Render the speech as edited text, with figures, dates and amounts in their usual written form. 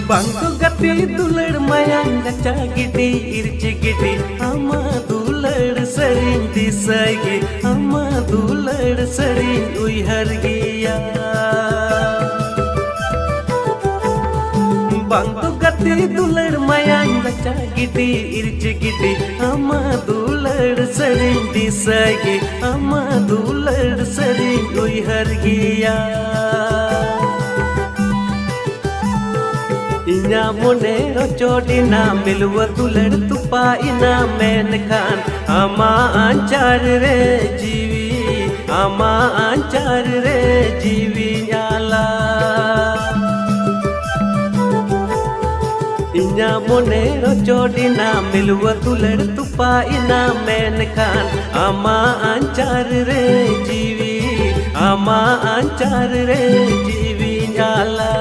Bangku gati dular mayang gacha gidi irci gidi ama dular sering disagi ama dular sering uihar giya Bangku gati dular mayang gacha gidi irci gidi ama dular sering disagi ama dular sering uihar giya Inya monero chodina milwa dular tupa ina menkan ama anchar re jiwi nyala Inya monero chodina milwa dular tupa ina menkan ama anchar re jiwi nyala